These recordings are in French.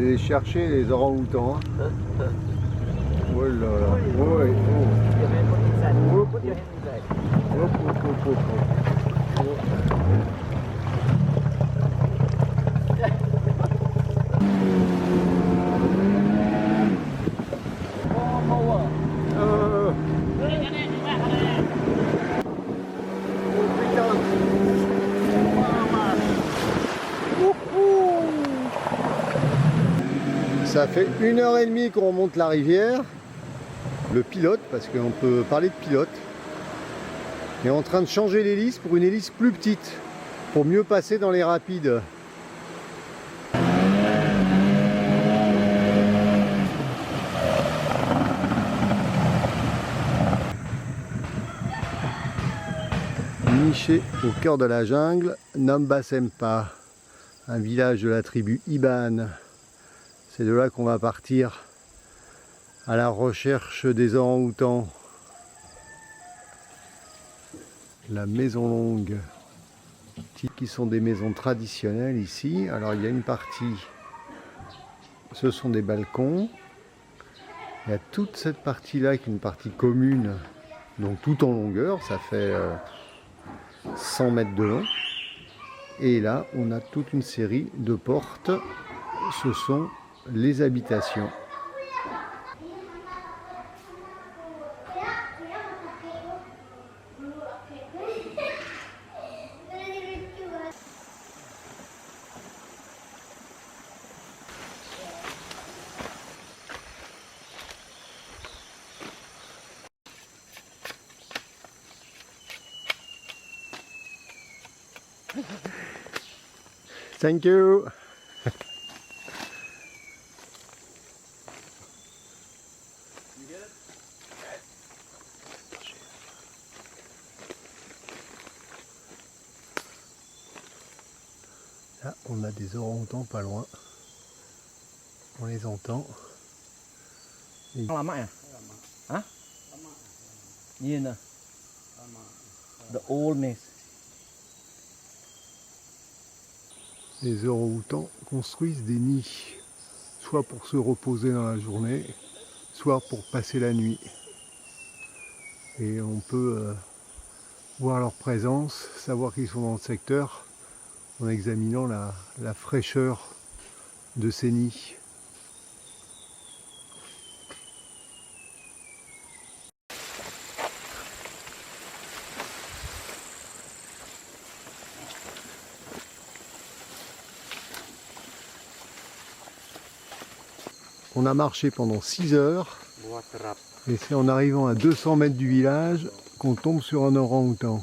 les chercher les orang-outans. Hein. Oh là là. Ouais. Hop, hop. Ça fait 1h30 qu'on remonte la rivière. Le pilote, parce qu'on peut parler de pilote, est en train de changer l'hélice pour une hélice plus petite, pour mieux passer dans les rapides. Niché au cœur de la jungle, Namba Sempa, un village de la tribu Iban. C'est de là qu'on va partir à la recherche des orang-outans. La maison longue, qui sont des maisons traditionnelles ici. Alors il y a une partie, ce sont des balcons. Il y a toute cette partie-là qui est une partie commune, donc tout en longueur, ça fait 100 mètres de long. Et là, on a toute une série de portes. Ce sont les habitations. Thank you. Là, on a des orang-outans pas loin. On les entend. Et... Lama ya? Hah? Iya nah. The old nest. Les orang-outans construisent des nids, soit pour se reposer dans la journée, soit pour passer la nuit. Et on peut voir leur présence, savoir qu'ils sont dans le secteur, en examinant la fraîcheur de ces nids. On a marché pendant 6 heures et c'est en arrivant à 200 mètres du village qu'on tombe sur un orang-outan.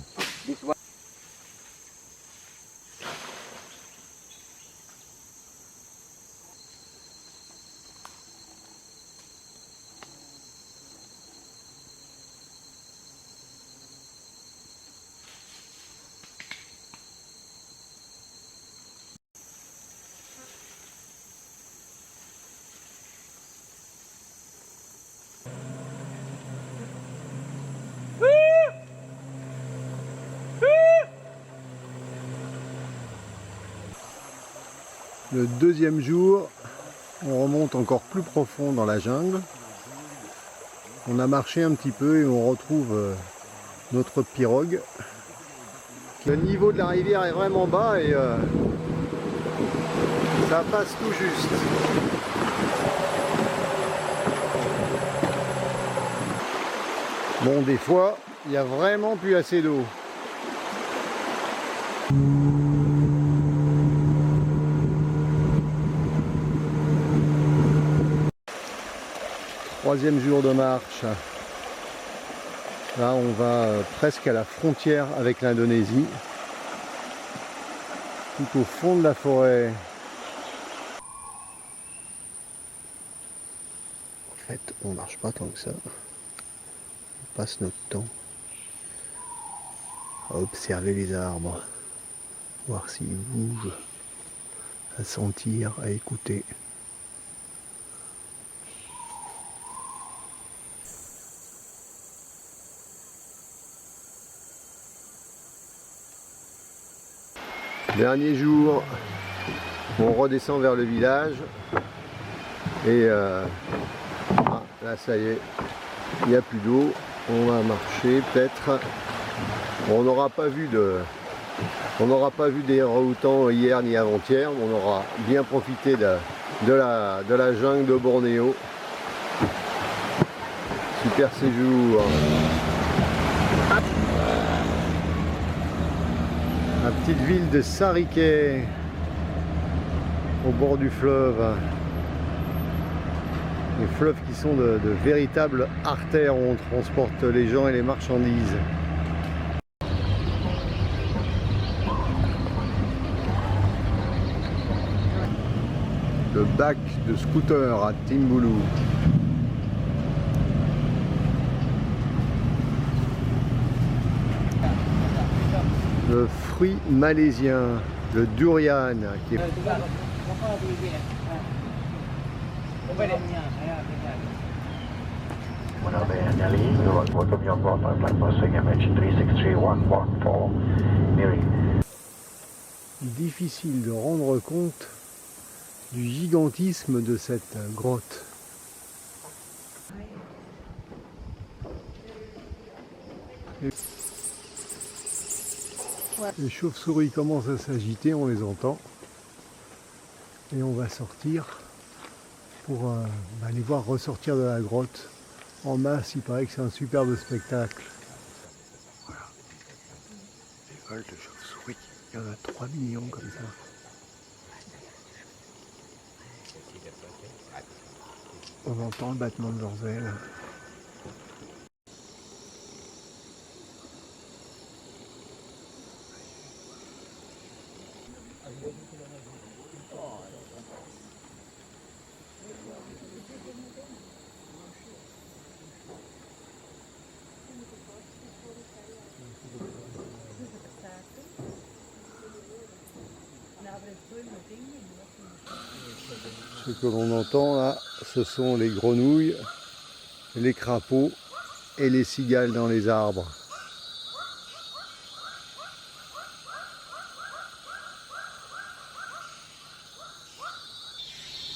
Le deuxième jour, on remonte encore plus profond dans la jungle. On a marché un petit peu et on retrouve notre pirogue. Le niveau de la rivière est vraiment bas et ça passe tout juste. Bon, des fois, il n'y a vraiment plus assez d'eau. Troisième jour de marche. Là, on va presque à la frontière avec l'Indonésie. Tout au fond de la forêt. En fait, on marche pas tant que ça. On passe notre temps à observer les arbres, voir s'ils bougent, à sentir, à écouter. Dernier jour, on redescend vers le village Et là ça y est, il n'y a plus d'eau. On va marcher peut-être. On n'aura pas vu des orang-outans hier ni avant-hier. On aura bien profité de la jungle de Bornéo. Super séjour. La petite ville de Sarikei, au bord du fleuve. Les fleuves qui sont de véritables artères où on transporte les gens et les marchandises. Le bac de scooter à Timbulu. Le fruit malaisien, le durian, qui est... Difficile de rendre compte du gigantisme de cette grotte. Les chauves-souris commencent à s'agiter, on les entend. Et on va sortir pour les voir ressortir de la grotte en masse. Il paraît que c'est un superbe spectacle. Voilà. Les vols de chauves-souris, il y en a 3 millions comme ça. On entend le battement de leurs ailes. Ce que l'on entend là, ce sont les grenouilles, les crapauds et les cigales dans les arbres.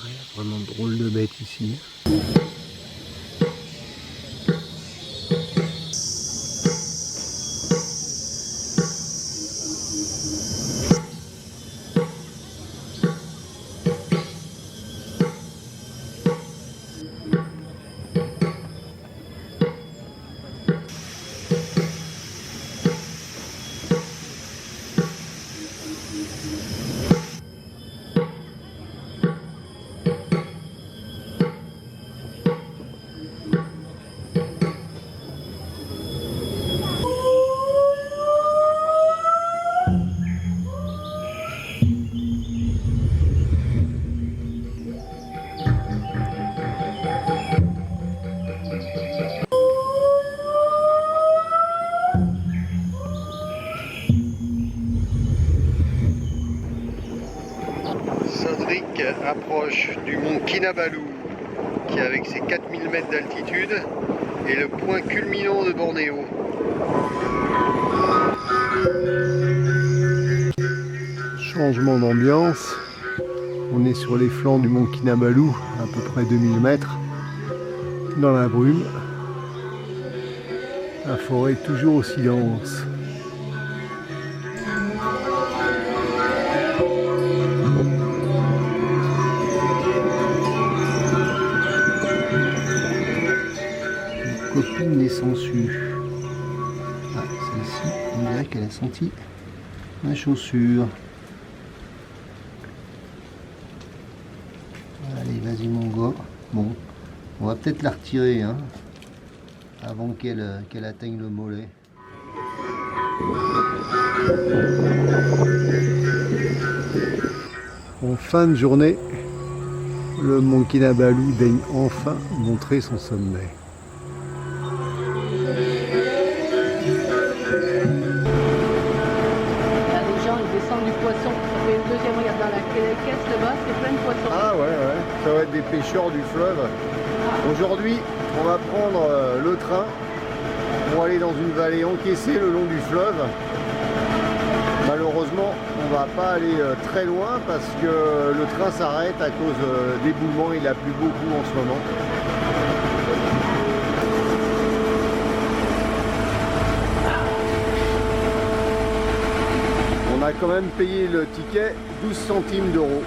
Ouais, vraiment drôle de bête ici. Cédric approche du mont Kinabalu, qui avec ses 4000 mètres d'altitude est le point culminant de Bornéo. Changement d'ambiance, on est sur les flancs du mont Kinabalu, à peu près 2000 mètres, dans la brume. La forêt est toujours aussi dense. Copine des sangsues. Ah, celle-ci, on dirait qu'elle a senti ma chaussure. Allez, vas-y mon gars. Bon, on va peut-être la retirer hein, avant qu'elle atteigne le mollet. En fin de journée, le mont Kinabalu daigne enfin montrer son sommet. Du poisson. Ça fait une deuxième, regarde dans la caisse là-bas, c'est plein de poissons. Ah ouais, ça va être des pêcheurs du fleuve. Aujourd'hui, on va prendre le train pour aller dans une vallée encaissée le long du fleuve. Malheureusement, on va pas aller très loin parce que le train s'arrête à cause d'éboulement. Il a plu beaucoup en ce moment. On a quand même payé le ticket 12 centimes d'euros.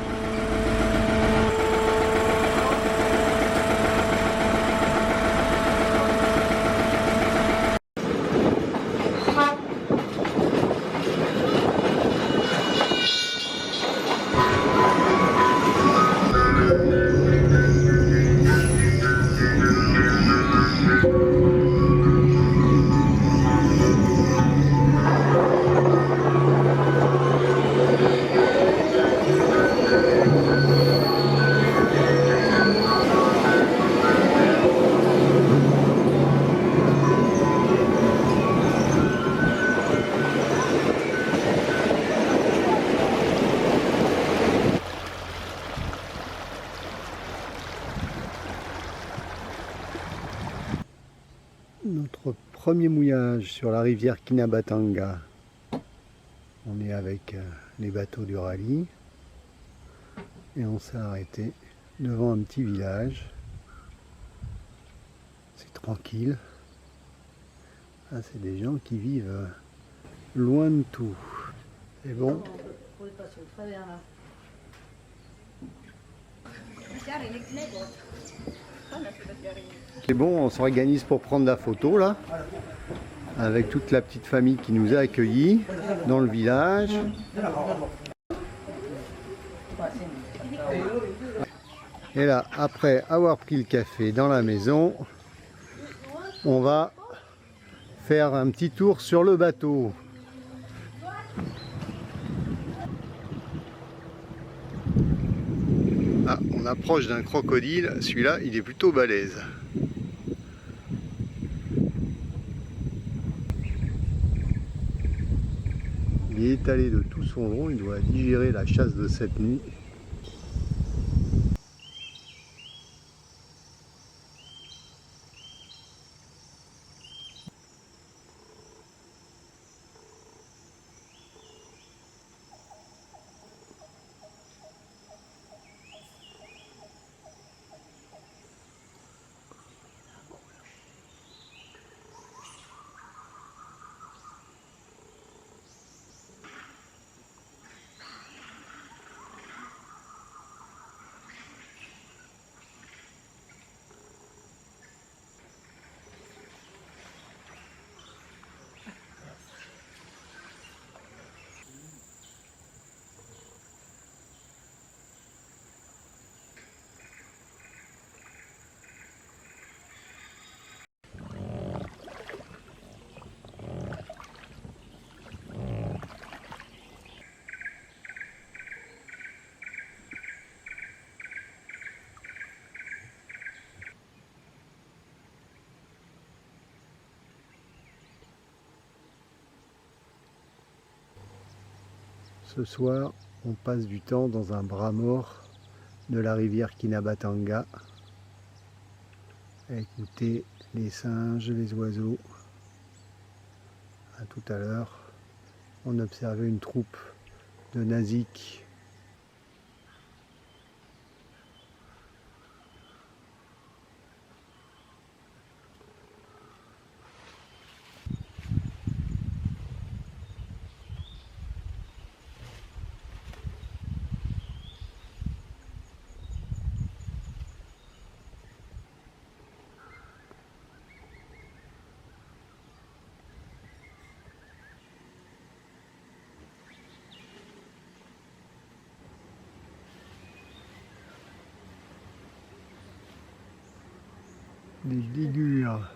Notre premier mouillage sur la rivière Kinabatanga. On est avec les bateaux du rallye et on s'est arrêté devant un petit village. C'est tranquille. Ah, c'est des gens qui vivent loin de tout. C'est bon. C'est bon, on s'organise pour prendre la photo là, avec toute la petite famille qui nous a accueillis dans le village. Et là, après avoir pris le café dans la maison, on va faire un petit tour sur le bateau. Ah, on approche d'un crocodile, celui-là il est plutôt balèze. Il est étalé de tout son long, il doit digérer la chasse de cette nuit. Ce soir, on passe du temps dans un bras mort de la rivière Kinabatanga à écouter les singes, les oiseaux. À tout à l'heure, on observait une troupe de nasiks. Des ligures.